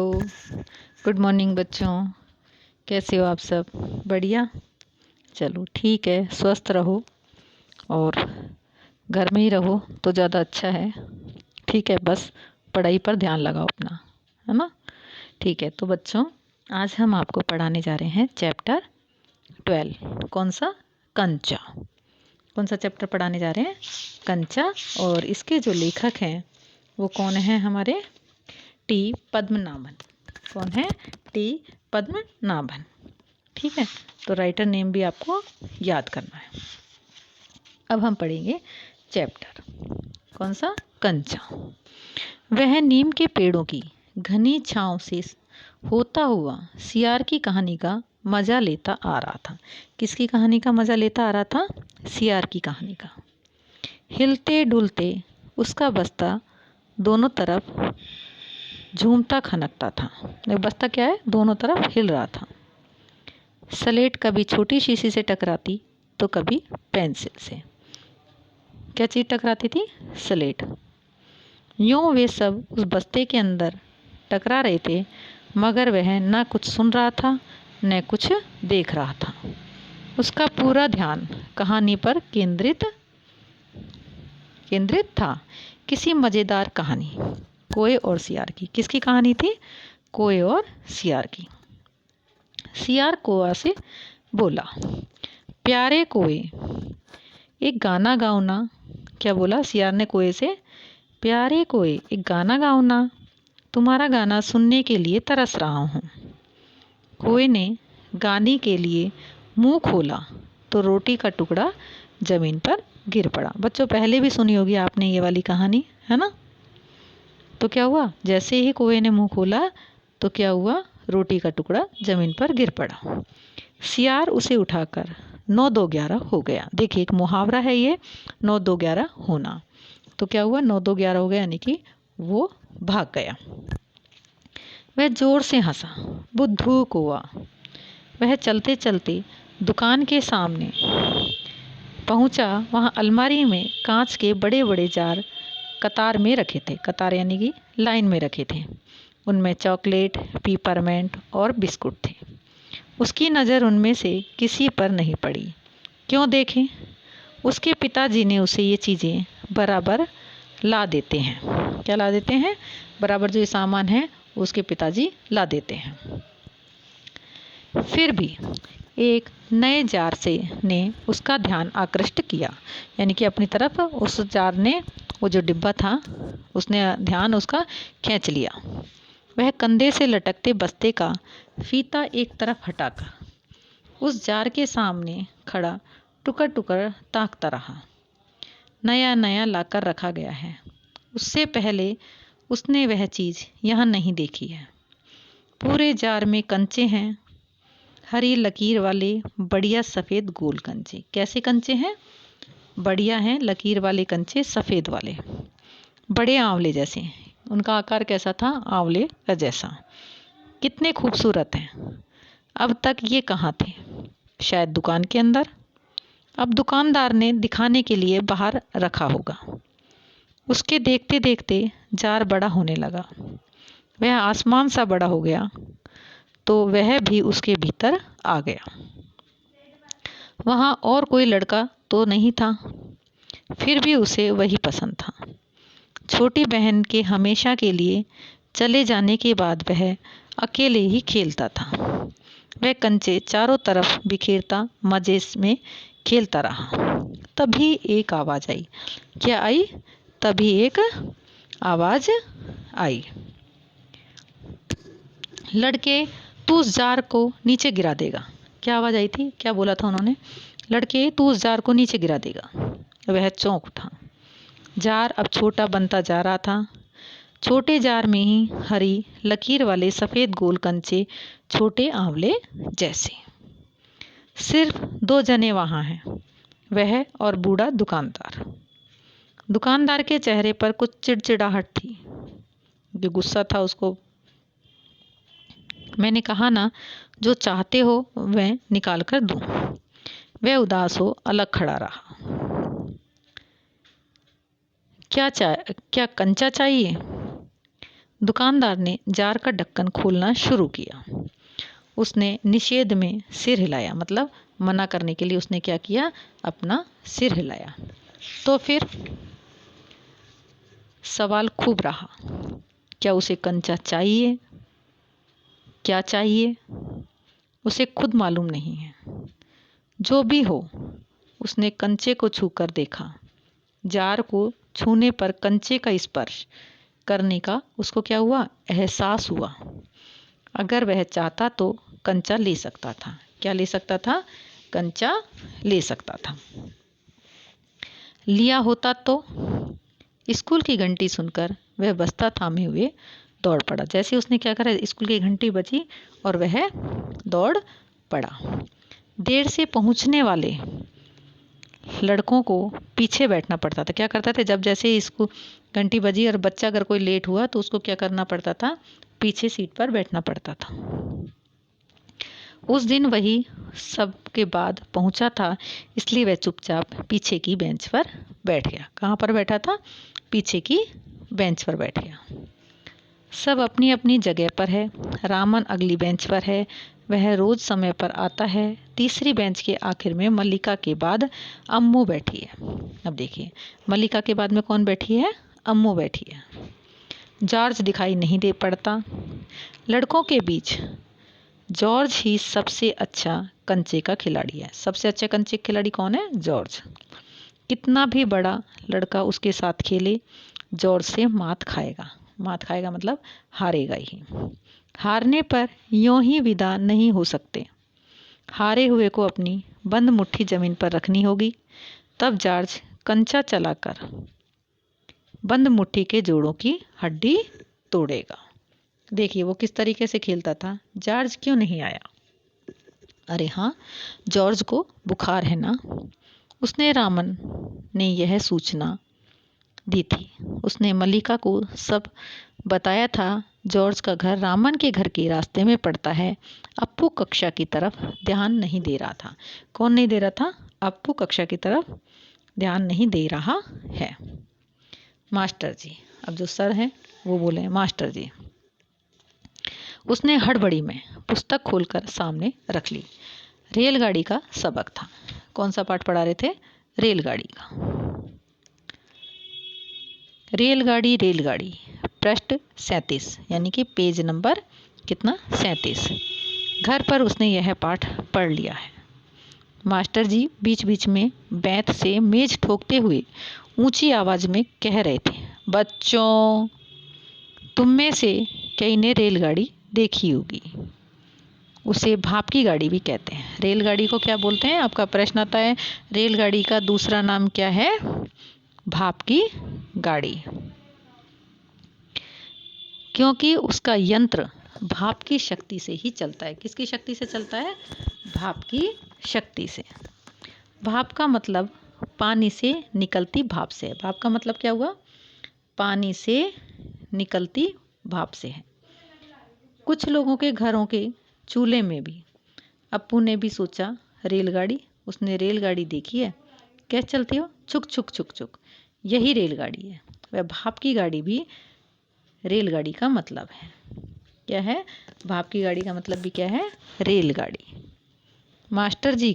Hello, good morning बच्चों। कैसे हो आप सब? बढ़िया। चलो ठीक है, स्वस्थ रहो और घर में ही रहो तो ज़्यादा अच्छा है। ठीक है, बस पढ़ाई पर ध्यान लगाओ अपना, है ना? ठीक है, तो बच्चों आज हम आपको पढ़ाने जा रहे हैं चैप्टर 12। कौन सा? कंचा। कौन सा चैप्टर पढ़ाने जा रहे हैं? कंचा। और इसके जो लेखक हैं वो कौन है हमारे? टी पद्मनाभन। कौन है? टी पद्मनाभन। ठीक है, तो राइटर नेम भी आपको याद करना है। अब हम पढ़ेंगे चैप्टर। कौन सा? कंचा। वह नीम के पेड़ों की घनी छांव से होता हुआ सियार की कहानी का मजा लेता आ रहा था। किसकी कहानी का मजा लेता आ रहा था? सियार की कहानी का। हिलते डुलते उसका बस्ता दोनों तरफ झूमता खनकता था। बस्ता क्या है? दोनों तरफ हिल रहा था। स्लेट कभी छोटी शीशी से टकराती तो कभी पेंसिल से। क्या चीज़ टकराती थी? स्लेट। यूँ वे सब उस बस्ते के अंदर टकरा रहे थे, मगर वह न कुछ सुन रहा था न कुछ देख रहा था। उसका पूरा ध्यान कहानी पर केंद्रित था। किसी मज़ेदार कहानी, कोए और सियार की। किसकी कहानी थी? कोए और सियार की। सियार कौआ से बोला, प्यारे कोए एक गाना गाओ ना। क्या बोला सियार ने कोए से? प्यारे कोए एक गाना गाओ ना, तुम्हारा गाना सुनने के लिए तरस रहा हूँ। कोए ने गाने के लिए मुंह खोला तो रोटी का टुकड़ा जमीन पर गिर पड़ा। बच्चों पहले भी सुनी होगी आपने ये वाली कहानी, है ना? तो क्या हुआ? जैसे ही कोए ने मुंह खोला तो क्या हुआ? रोटी का टुकड़ा जमीन पर गिर पड़ा। सियार उसे उठाकर 9 2 11 हो गया। देखिए एक मुहावरा है ये, 9 2 11 होना। तो क्या हुआ? 9 2 11 हो गया, यानी कि वो भाग गया। वह जोर से हंसा, बुद्धू कौआ। वह चलते चलते दुकान के सामने पहुंचा। वहां अलमारी में कांच के बड़े बड़े जार कतार में रखे थे। कतार यानी कि लाइन में रखे थे। उनमें चॉकलेट, पीपरमेंट और बिस्कुट थे। उसकी नज़र उनमें से किसी पर नहीं पड़ी। क्यों देखें? उसके पिताजी ने उसे ये चीज़ें बराबर ला देते हैं। क्या ला देते हैं? बराबर जो ये सामान है उसके पिताजी ला देते हैं। फिर भी एक नए जार से ने उसका ध्यान आकृष्ट किया, यानी कि अपनी तरफ उस जार ने, वो जो डिब्बा था उसने ध्यान उसका खींच लिया। वह कंधे से लटकते बस्ते का फीता एक तरफ हटाकर उस जार के सामने खड़ा टुकर टुकर ताकता रहा। नया नया लाकर रखा गया है। उससे पहले उसने वह चीज़ यहाँ नहीं देखी है। पूरे जार में कंचे हैं, हरी लकीर वाले बढ़िया सफ़ेद गोल कंचे। कैसे कंचे हैं? बढ़िया हैं लकीर वाले कंचे, सफ़ेद वाले, बड़े आंवले जैसे। उनका आकार कैसा था? आंवले का जैसा। कितने खूबसूरत हैं। अब तक ये कहाँ थे? शायद दुकान के अंदर। अब दुकानदार ने दिखाने के लिए बाहर रखा होगा। उसके देखते देखते जार बड़ा होने लगा। वह आसमान सा बड़ा हो गया तो वह भी उसके भीतर आ गया। वहाँ और कोई लड़का तो नहीं था, फिर भी उसे वही पसंद था। छोटी बहन के हमेशा के लिए चले जाने के बाद वह अकेले ही खेलता था। वह कंचे चारों तरफ बिखेरता मज़े में खेलता रहा। तभी एक आवाज़ आई। क्या आई? तभी एक आवाज़ आई, लड़के तू उस जार को नीचे गिरा देगा। क्या आवाज़ आई थी? क्या बोला था उन्होंने? लड़के तू उस जार को नीचे गिरा देगा। वह चौंक उठा। जार अब छोटा बनता जा रहा था। छोटे जार में ही हरी लकीर वाले सफ़ेद गोल कंचे, छोटे आंवले जैसे। सिर्फ 2 जने वहाँ हैं, वह और बूढ़ा दुकानदार। दुकानदार के चेहरे पर कुछ चिड़चिड़ाहट थी। जो गुस्सा था उसको। मैंने कहा ना, जो चाहते हो वह निकाल कर दूँ। वह उदास हो अलग खड़ा रहा। क्या कंचा चाहिए? दुकानदार ने जार का ढक्कन खोलना शुरू किया। उसने निषेध में सिर हिलाया, मतलब मना करने के लिए उसने क्या किया, अपना सिर हिलाया। तो फिर सवाल खूब रहा, क्या उसे कंचा चाहिए, क्या चाहिए, उसे खुद मालूम नहीं है। जो भी हो, उसने कंचे को छूकर देखा। जार को छूने पर कंचे का स्पर्श करने का उसको क्या हुआ, एहसास हुआ। अगर वह चाहता तो कंचा ले सकता था। क्या ले सकता था, कंचा ले सकता था। लिया होता तो। स्कूल की घंटी सुनकर वह बस्ता थामे हुए दौड़ पड़ा। जैसे उसने क्या करा, स्कूल की घंटी बजी और वह दौड़ पड़ा। देर से पहुंचने वाले लड़कों को पीछे बैठना पड़ता था। क्या करता था, जब जैसे स्कूल घंटी बजी और बच्चा अगर कोई लेट हुआ तो उसको क्या करना पड़ता था, पीछे सीट पर बैठना पड़ता था। उस दिन वही सब के बाद पहुंचा था, इसलिए वह चुपचाप पीछे की बेंच पर बैठ गया। कहाँ पर बैठा था, पीछे की बेंच पर बैठ गया। सब अपनी अपनी जगह पर है। रामन अगली बेंच पर है, वह रोज समय पर आता है। तीसरी बेंच के आखिर में मल्लिका के बाद अम्मू बैठी है। अब देखिए, मल्लिका के बाद में कौन बैठी है, अम्मू बैठी है। जॉर्ज दिखाई नहीं दे पड़ता। लड़कों के बीच जॉर्ज ही सबसे अच्छा कंचे का खिलाड़ी है। सबसे अच्छे कंचे का खिलाड़ी कौन है, जॉर्ज। कितना भी बड़ा लड़का उसके साथ खेले, जॉर्ज से मात खाएगा। मात खाएगा मतलब हारेगा ही। हारने पर यूं ही विदा नहीं हो सकते। हारे हुए को अपनी बंद मुट्ठी जमीन पर रखनी होगी। तब जॉर्ज कंचा चलाकर बंद मुट्ठी के जोड़ों की हड्डी तोड़ेगा। देखिए वो किस तरीके से खेलता था। जॉर्ज क्यों नहीं आया, अरे हाँ, जॉर्ज को बुखार है ना। उसने रामन ने यह सूचना दी थी। उसने मल्लिका को सब बताया था। जॉर्ज का घर रामन के घर के रास्ते में पड़ता है। अप्पू कक्षा की तरफ ध्यान नहीं दे रहा था। कौन नहीं दे रहा था, अप्पू कक्षा की तरफ ध्यान नहीं दे रहा है। मास्टर जी, अब जो सर हैं वो बोले मास्टर जी। उसने हड़बड़ी में पुस्तक खोलकर सामने रख ली। रेलगाड़ी का सबक था। कौन सा पाठ पढ़ा रहे थे, रेलगाड़ी का। रेलगाड़ी रेलगाड़ी, पृष्ठ 37, यानी कि पेज नंबर कितना, 37। घर पर उसने यह पाठ पढ़ लिया है। मास्टर जी बीच बीच में बैंत से मेज ठोकते हुए ऊंची आवाज में कह रहे थे, बच्चों, तुम में से कई ने रेलगाड़ी देखी होगी। उसे भाप की गाड़ी भी कहते हैं। रेलगाड़ी को क्या बोलते हैं, आपका प्रश्न आता है, रेलगाड़ी का दूसरा नाम क्या है, भाप की गाड़ी। क्योंकि उसका यंत्र भाप की शक्ति से ही चलता है। किसकी शक्ति से चलता है, भाप की शक्ति से। भाप का मतलब पानी से निकलती भाप से है। भाप का मतलब क्या हुआ, पानी से निकलती भाप से है। कुछ लोगों के घरों के चूल्हे में भी अप्पू ने भी सोचा रेलगाड़ी। उसने रेलगाड़ी देखी है, कैसे चलती हो, छुक छुक छुक छुक, यही रेलगाड़ी है। वह भाप की गाड़ी भी रेलगाड़ी का मतलब है। क्या है, भाप की गाड़ी का मतलब भी क्या है, रेलगाड़ी। मास्टर जी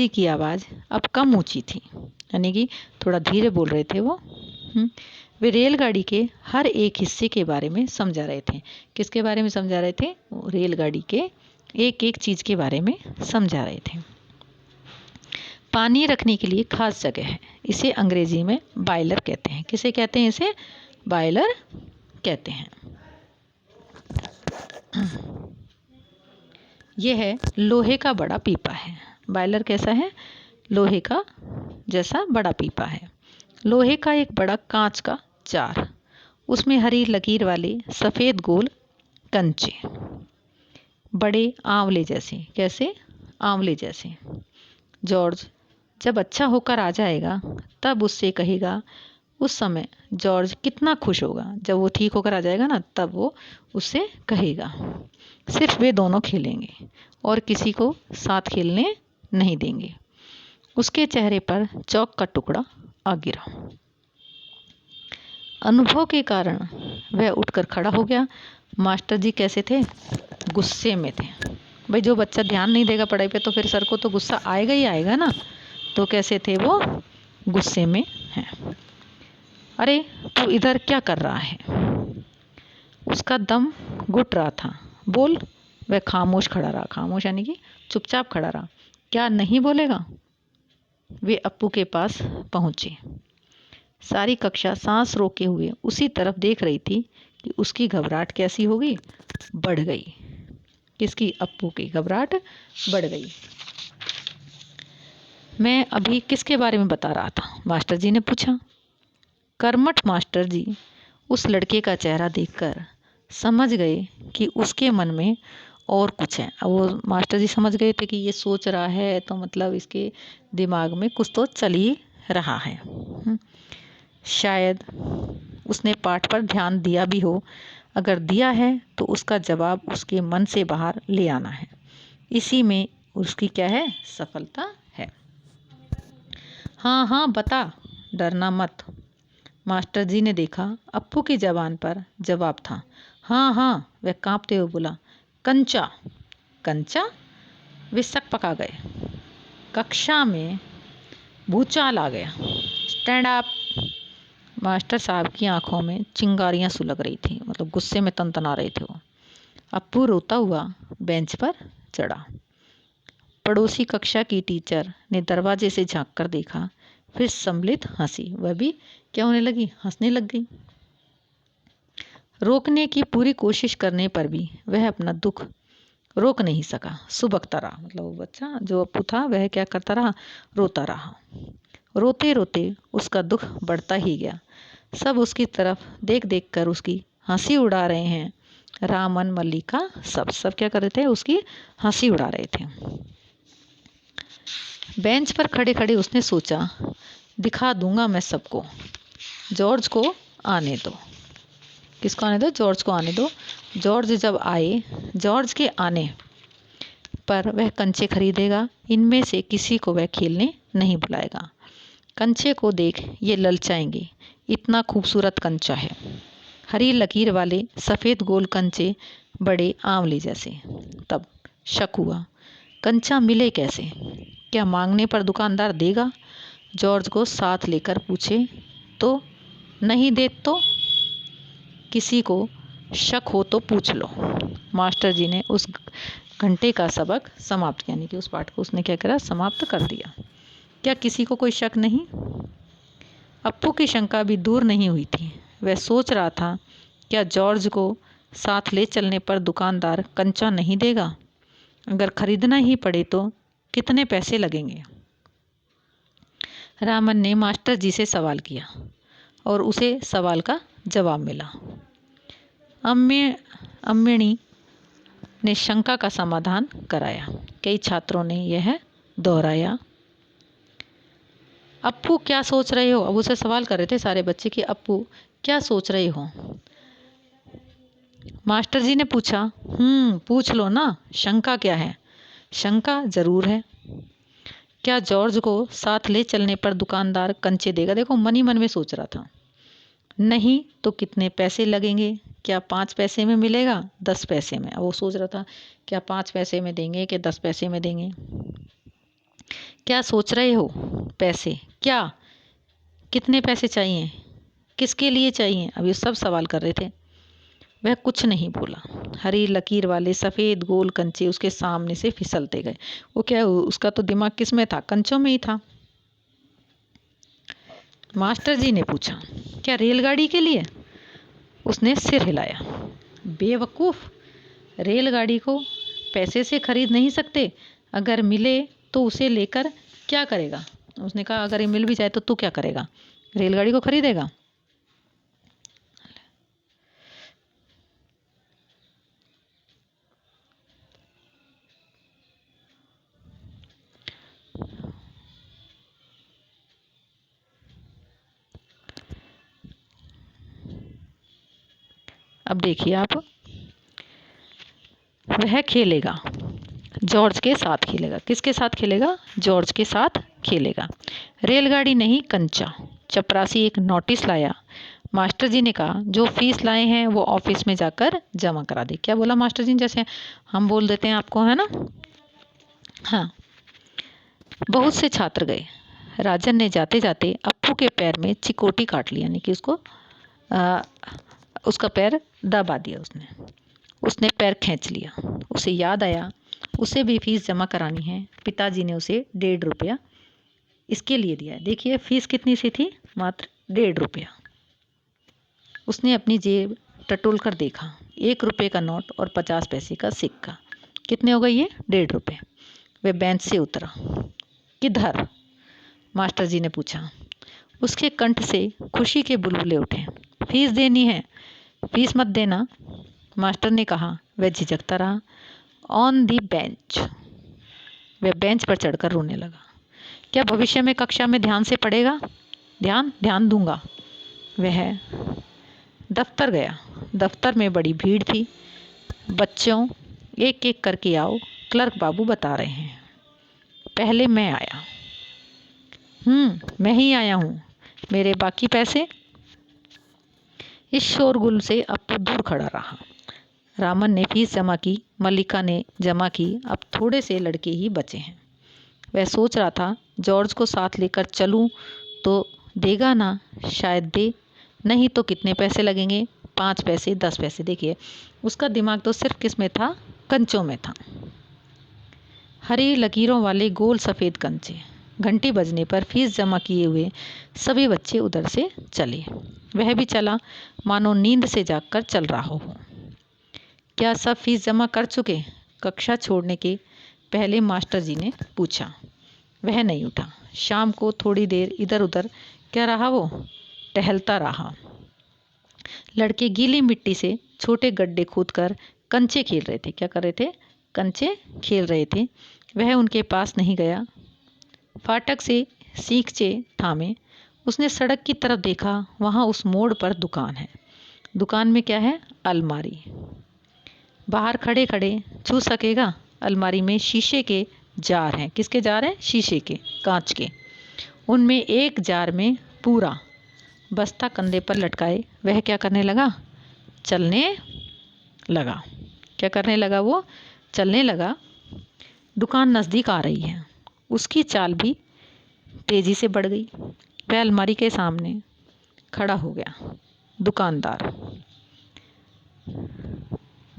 की आवाज़ अब कम ऊंची थी, यानी कि थोड़ा धीरे बोल रहे थे वो। वे रेलगाड़ी के हर एक हिस्से के बारे में समझा रहे थे। किसके बारे में समझा रहे थे, रेलगाड़ी के एक एक चीज़ के बारे में समझा रहे थे। पानी रखने के लिए खास जगह है, इसे अंग्रेजी में बॉयलर कहते हैं। किसे कहते हैं, इसे बॉयलर कहते हैं। यह है लोहे का बड़ा पीपा है। बॉयलर कैसा है, लोहे का जैसा बड़ा पीपा है। लोहे का एक बड़ा कांच का जार, उसमें हरी लकीर वाले सफ़ेद गोल कंचे, बड़े आंवले जैसे। कैसे, आंवले जैसे। जॉर्ज जब अच्छा होकर आ जाएगा तब उससे कहेगा। उस समय जॉर्ज कितना खुश होगा, जब वो ठीक होकर आ जाएगा ना, तब वो उससे कहेगा। सिर्फ वे दोनों खेलेंगे और किसी को साथ खेलने नहीं देंगे। उसके चेहरे पर चौक का टुकड़ा आ गिरा। अनुभव के कारण वह उठकर खड़ा हो गया। मास्टर जी कैसे थे? गुस्से में थे। भाई जो बच्चा ध्यान नहीं देगा पढ़ाई पे तो फिर सर को तो गुस्सा आएगा ही आएगा ना। तो कैसे थे वो? गुस्से में हैं। अरे तू इधर क्या कर रहा है? उसका दम घुट रहा था। बोल। वह खामोश खड़ा रहा। खामोश यानी कि चुपचाप खड़ा रहा। क्या नहीं बोलेगा? वे अप्पू के पास पहुंचे। सारी कक्षा सांस रोके हुए उसी तरफ देख रही थी कि उसकी घबराहट कैसी हो गई? बढ़ गई। किसकी? अप्पू की घबराहट बढ़ गई। मैं अभी किसके बारे में बता रहा था? मास्टर जी ने पूछा। कर्मठ मास्टर जी उस लड़के का चेहरा देखकर समझ गए कि उसके मन में और कुछ है। अब वो मास्टर जी समझ गए थे कि ये सोच रहा है तो मतलब इसके दिमाग में कुछ तो चल ही रहा है। शायद उसने पाठ पर ध्यान दिया भी हो। अगर दिया है तो उसका जवाब उसके मन से बाहर ले आना है। इसी में उसकी क्या है? सफलता है। हाँ हाँ बता, डरना मत। मास्टर जी ने देखा अप्पू की ज़बान पर जवाब था। हाँ हाँ, वह कांपते हुए बोला। कंचा। कंचा? वे शक पका गए। कक्षा में भूचाल आ गया। Stand up. मास्टर साहब की आंखों में चिंगारियां सुलग रही थी, मतलब गुस्से में तनतना रहे थे वो। अप्पू रोता हुआ बेंच पर चढ़ा। पड़ोसी कक्षा की टीचर ने दरवाजे से झांक कर देखा, फिर सम्मिलित हंसी। वह भी क्या होने लगी? हंसने लग गई। रोकने की पूरी कोशिश करने पर भी वह अपना दुख रोक नहीं सका। सुबकता रहा। मतलब वो बच्चा जो अप्पू था वह क्या करता रहा? रोता रहा। रोते रोते उसका दुख बढ़ता ही गया। सब उसकी तरफ देख देख कर उसकी हंसी उड़ा रहे हैं। रामन, मल्लिका, सब क्या कर रहे थे? उसकी हंसी उड़ा रहे थे। बेंच पर खड़े खड़े उसने सोचा, दिखा दूंगा मैं सबको। जॉर्ज को आने दो। किसको आने दो? जॉर्ज को आने दो। जॉर्ज जब आए, जॉर्ज के आने पर वह कंचे खरीदेगा। इनमें से किसी को वह खेलने नहीं बुलाएगा। कंचे को देख ये ललचाएंगे। इतना खूबसूरत कंचा है। हरी लकीर वाले सफ़ेद गोल कंचे, बड़े आंवले जैसे। तब शक हुआ, कंचा मिले कैसे? क्या मांगने पर दुकानदार देगा? जॉर्ज को साथ लेकर पूछे तो नहीं दे तो? किसी को शक हो तो पूछ लो। मास्टर जी ने उस घंटे का सबक समाप्त किया, यानी कि उस पाठ को उसने क्या करा? समाप्त कर दिया। क्या किसी को कोई शक नहीं? अप्पू की शंका भी दूर नहीं हुई थी। वह सोच रहा था, क्या जॉर्ज को साथ ले चलने पर दुकानदार कंचा नहीं देगा? अगर खरीदना ही पड़े तो कितने पैसे लगेंगे? रामन ने मास्टर जी से सवाल किया और उसे सवाल का जवाब मिला। अम्मिणी ने शंका का समाधान कराया। कई छात्रों ने यह दोहराया। अप्पू क्या सोच रहे हो? अब उसे सवाल कर रहे थे सारे बच्चे कि अप्पू क्या सोच रहे हो? मास्टर जी ने पूछा। पूछ लो ना, शंका क्या है? शंका जरूर है। क्या जॉर्ज को साथ ले चलने पर दुकानदार कंचे देगा? देखो मन ही मन में सोच रहा था। नहीं तो कितने पैसे लगेंगे? क्या 5 पैसे में मिलेगा? 10 पैसे में? अब वो सोच रहा था, क्या 5 पैसे में देंगे कि 10 पैसे में देंगे? क्या सोच रहे हो? पैसे क्या? कितने पैसे चाहिए? किसके लिए चाहिए? अब ये सब सवाल कर रहे थे। वह कुछ नहीं बोला। हरी लकीर वाले सफ़ेद गोल कंचे उसके सामने से फिसलते गए। वो क्या, उसका तो दिमाग किस में था? कंचों में ही था। मास्टर जी ने पूछा, क्या रेलगाड़ी के लिए? उसने सिर हिलाया। बेवकूफ़, रेलगाड़ी को पैसे से खरीद नहीं सकते। अगर मिले तो उसे लेकर क्या करेगा? उसने कहा, अगर ये मिल भी जाए तो तू क्या करेगा? रेलगाड़ी को खरीदेगा? अब देखिए आप, वह खेलेगा, जॉर्ज के साथ खेलेगा। किसके साथ खेलेगा? जॉर्ज के साथ खेलेगा। रेलगाड़ी नहीं, कंचा। चपरासी एक नोटिस लाया। मास्टर जी ने कहा जो फीस लाए हैं वो ऑफिस में जाकर जमा करा दे। क्या बोला मास्टर जी ने? जैसे हम बोल देते हैं आपको, है ना। हाँ, बहुत से छात्र गए। राजन ने जाते जाते अप्पू के पैर में चिकोटी काट ली, यानी कि उसका पैर दबा दिया उसने। उसने पैर खींच लिया। उसे याद आया उसे भी फीस जमा करानी है। पिताजी ने उसे 1.5 रुपया इसके लिए दिया है। देखिए फीस कितनी सी थी, मात्र 1.5 रुपया। उसने अपनी जेब टटोल कर देखा, 1 रुपये का नोट और 50 पैसे का सिक्का। कितने हो गए ये? 1.5 रुपये। वह बेंच से उतरा। किधर? मास्टर जी ने पूछा। उसके कंठ से खुशी के बुलबुले उठे। फीस देनी है। फीस मत देना, मास्टर ने कहा। वह झिझकता रहा। On the bench. वह बेंच पर चढ़कर रोने लगा। क्या भविष्य में कक्षा में ध्यान से पढ़ेगा? ध्यान दूंगा। वह दफ्तर गया। दफ्तर में बड़ी भीड़ थी। बच्चों, एक एक करके आओ, क्लर्क बाबू बता रहे हैं। पहले मैं आया। मैं ही आया हूँ। मेरे बाकी पैसे? इस शोरगुल से अप्पू दूर खड़ा रहा। रामन ने फीस जमा की, मल्लिका ने जमा की, अब थोड़े से लड़के ही बचे हैं। वह सोच रहा था जॉर्ज को साथ लेकर चलूं तो देगा ना, शायद दे, नहीं तो कितने पैसे लगेंगे? 5 पैसे, 10 पैसे। देखिए उसका दिमाग तो सिर्फ किस में था? कंचों में था। हरी लकीरों वाले गोल सफ़ेद कंचे। घंटी बजने पर फीस जमा किए हुए सभी बच्चे उधर से चले। वह भी चला, मानो नींद से जागकर चल रहा हो। क्या सब फीस जमा कर चुके? कक्षा छोड़ने के पहले मास्टर जी ने पूछा। वह नहीं उठा। शाम को थोड़ी देर इधर उधर क्या रहा, वो टहलता रहा। लड़के गीली मिट्टी से छोटे गड्ढे खोदकर कंचे खेल रहे थे। क्या कर रहे थे? कंचे खेल रहे थे। वह उनके पास नहीं गया। फाटक से सींगचे थामे उसने सड़क की तरफ देखा। वहाँ उस मोड़ पर दुकान है। दुकान में क्या है? अलमारी। बाहर खड़े खड़े छू सकेगा? अलमारी में शीशे के जार हैं। किसके जार हैं? शीशे के, कांच के। उनमें एक जार में पूरा बस्ता कंधे पर लटकाए वह क्या करने लगा? चलने लगा। क्या करने लगा? वो चलने लगा। दुकान नज़दीक आ रही है। उसकी चाल भी तेजी से बढ़ गई। वह अलमारी के सामने खड़ा हो गया। दुकानदार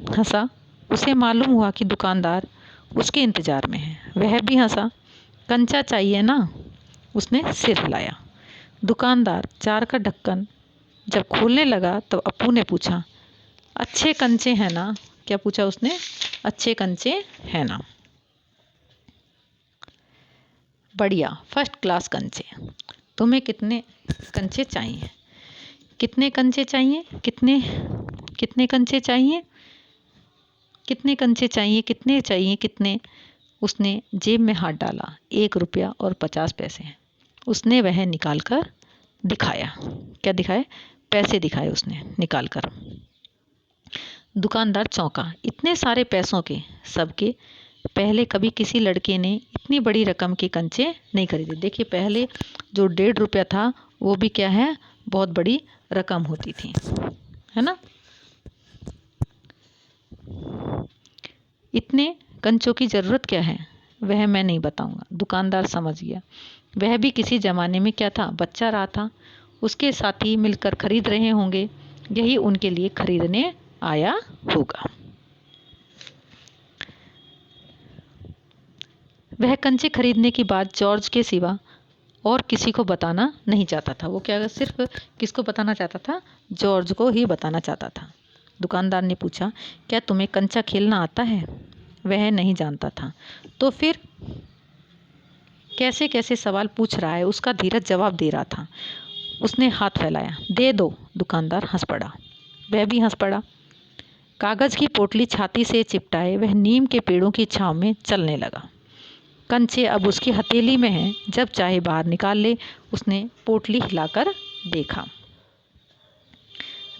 हंसा। उसे मालूम हुआ कि दुकानदार उसके इंतजार में है। वह भी हंसा। कंचा चाहिए ना? उसने सिर हिलाया। दुकानदार जार का ढक्कन जब खोलने लगा तो अप्पू ने पूछा, अच्छे कंचे हैं ना? क्या पूछा उसने? अच्छे कंचे हैं ना? बढ़िया, फर्स्ट क्लास कंचे। तुम्हें कितने कंचे चाहिए? कितने कंचे चाहिए? कितने कंचे चाहिए? कितने कंचे चाहिए? कितने चाहिए? कितने? उसने जेब में हाथ डाला। 1 रुपया और 50 पैसे। उसने वह निकाल कर दिखाया। क्या दिखाए? पैसे दिखाए उसने निकाल कर। दुकानदार चौंका। इतने सारे पैसों के सबके? पहले कभी किसी लड़के ने इतनी बड़ी रकम के कंचे नहीं खरीदे। देखिए पहले जो 1.5 रुपया था वो भी क्या है? बहुत बड़ी रकम होती थी, है ना। इतने कंचों की ज़रूरत क्या है? वह मैं नहीं बताऊंगा। दुकानदार समझ गया। वह भी किसी ज़माने में क्या था? बच्चा रहा था। उसके साथी मिलकर खरीद रहे होंगे, यही उनके लिए खरीदने आया होगा। वह कंचे खरीदने की बात जॉर्ज के सिवा और किसी को बताना नहीं चाहता था। वो क्या सिर्फ किसको बताना चाहता था? जॉर्ज को ही बताना चाहता था। दुकानदार ने पूछा, क्या तुम्हें कंचा खेलना आता है? वह नहीं जानता था। तो फिर कैसे कैसे सवाल पूछ रहा है? उसका धीरज जवाब दे रहा था। उसने हाथ फैलाया। दे दो। दुकानदार हंस पड़ा। वह भी हंस पड़ा। कागज़ की पोटली छाती से चिपटाए वह नीम के पेड़ों की छाँव में चलने लगा। कंचे अब उसकी हथेली में हैं, जब चाहे बाहर निकाल ले। उसने पोटली हिलाकर देखा।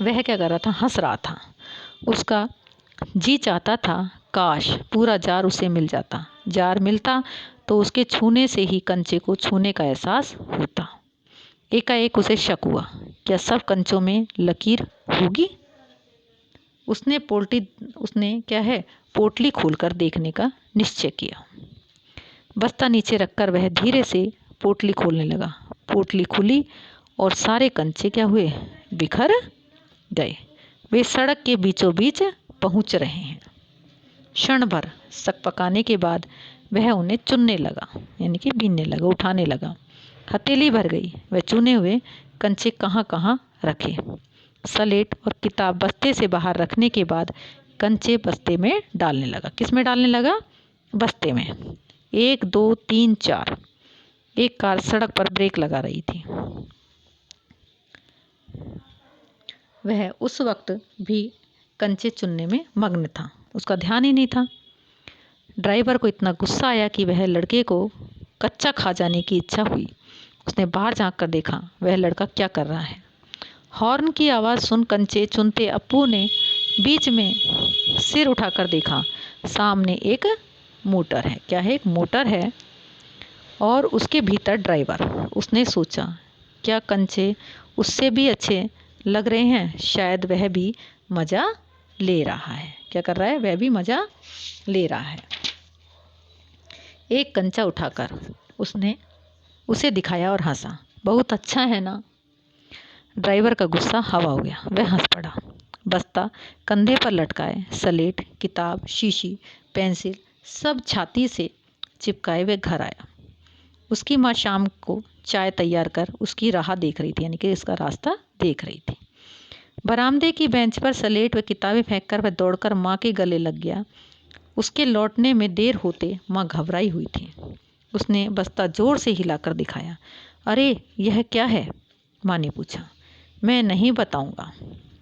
वह क्या कर रहा था? हंस रहा था। उसका जी चाहता था काश पूरा जार उसे मिल जाता। जार मिलता तो उसके छूने से ही कंचे को छूने का एहसास होता। एकाएक उसे शक हुआ। क्या सब कंचों में लकीर होगी? उसने पोटली खोलकर देखने का निश्चय किया। बस्ता नीचे रखकर वह धीरे से पोटली खोलने लगा। पोटली खुली और सारे कंचे क्या हुए? बिखर गए। वे सड़क के बीचों बीच पहुंच रहे हैं। क्षण भर सकपकाने के बाद वह उन्हें चुनने लगा, यानी कि बीनने लगा, उठाने लगा। हथेली भर गई। वह चुने हुए कंचे कहाँ कहाँ रखे। स्लेट और किताब बस्ते से बाहर रखने के बाद कंचे बस्ते में डालने लगा। किस में डालने लगा? बस्ते में। 1 2 3 4। एक कार सड़क पर ब्रेक लगा रही थी। वह उस वक्त भी कंचे चुनने में मग्न था। उसका ध्यान ही नहीं था। ड्राइवर को इतना गुस्सा आया कि वह लड़के को कच्चा खा जाने की इच्छा हुई। उसने बाहर झांक कर देखा, वह लड़का क्या कर रहा है। हॉर्न की आवाज़ सुन कंचे चुनते अप्पू ने बीच में सिर उठाकर देखा। सामने एक मोटर है। क्या है? एक मोटर है और उसके भीतर ड्राइवर। उसने सोचा, क्या कंचे उससे भी अच्छे लग रहे हैं? शायद वह भी मज़ा ले रहा है। क्या कर रहा है? वह भी मज़ा ले रहा है। एक कंचा उठाकर उसने उसे दिखाया और हंसा। बहुत अच्छा है ना? ड्राइवर का गुस्सा हवा हो गया। वह हंस पड़ा। बस्ता कंधे पर लटकाए, स्लेट, किताब, शीशी, पेंसिल सब छाती से चिपकाए वे घर आया। उसकी माँ शाम को चाय तैयार कर उसकी राह देख रही थी, यानी कि इसका रास्ता देख रही थी। बरामदे की बेंच पर स्लेट व किताबें फेंककर वह दौड़कर माँ के गले लग गया। उसके लौटने में देर होते माँ घबराई हुई थी। उसने बस्ता जोर से हिलाकर दिखाया। अरे यह क्या है? माँ ने पूछा। मैं नहीं बताऊंगा,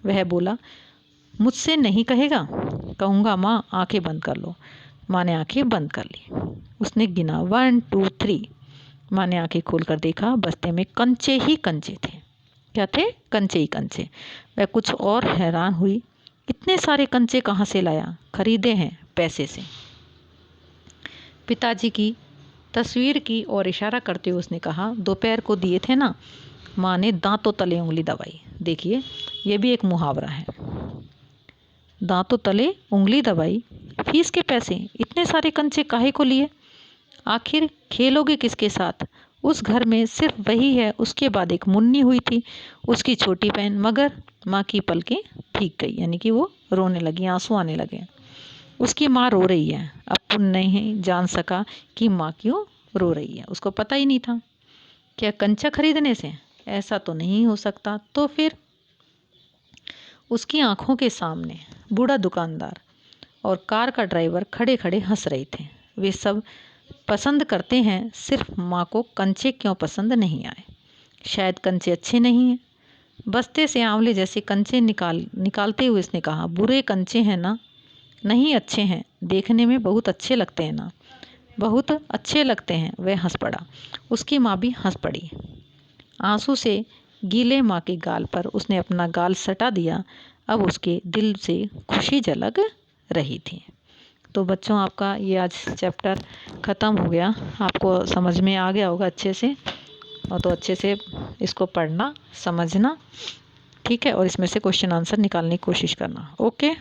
वह बोला। मुझसे नहीं कहेगा? कहूँगा माँ, आंखें बंद कर लो। माँ ने आंखें बंद कर ली। उसने गिना 1 2 3। माँ ने आंखें खोलकर देखा, बस्ते में कंचे ही कंचे थे। क्या थे? कंचे ही कंचे। वह कुछ और हैरान हुई। इतने सारे कंचे कहाँ से लाया? खरीदे हैं पैसे से। पिताजी की तस्वीर की ओर इशारा करते हुए उसने कहा, दोपहर को दिए थे ना? माँ ने दांतों तले उंगली दबाई। देखिए, ये भी एक मुहावरा है। दांतों तले उंगली दबाई। फीस के पैसे? इतने सारे कंचे काहे को लिए? आखिर खेलोगे किसके साथ? उस घर में सिर्फ वही है। उसके बाद एक मुन्नी हुई थी, उसकी छोटी बहन। मगर माँ की पलकें भीग गई, यानी कि वो रोने लगी, आंसू आने लगे। उसकी माँ रो रही है। अप्पू नहीं जान सका कि माँ क्यों रो रही है। उसको पता ही नहीं था। क्या कंचा खरीदने से? ऐसा तो नहीं हो सकता। तो फिर? उसकी आंखों के सामने बूढ़ा दुकानदार और कार का ड्राइवर खड़े खड़े हंस रहे थे। वे सब पसंद करते हैं, सिर्फ माँ को कंचे क्यों पसंद नहीं आए? शायद कंचे अच्छे नहीं हैं। बस्ते से आंवले जैसे कंचे निकालते हुए उसने कहा, बुरे कंचे हैं ना? नहीं, अच्छे हैं, देखने में बहुत अच्छे लगते हैं ना? बहुत अच्छे लगते हैं। वह हंस पड़ा। उसकी माँ भी हंस पड़ी। आंसू से गीले माँ के गाल पर उसने अपना गाल सटा दिया। अब उसके दिल से खुशी झलक रही थी। तो बच्चों, आपका ये आज चैप्टर ख़त्म हो गया। आपको समझ में आ गया होगा अच्छे से, और तो अच्छे से इसको पढ़ना, समझना, ठीक है, और इसमें से क्वेश्चन आंसर निकालने की कोशिश करना। ओके।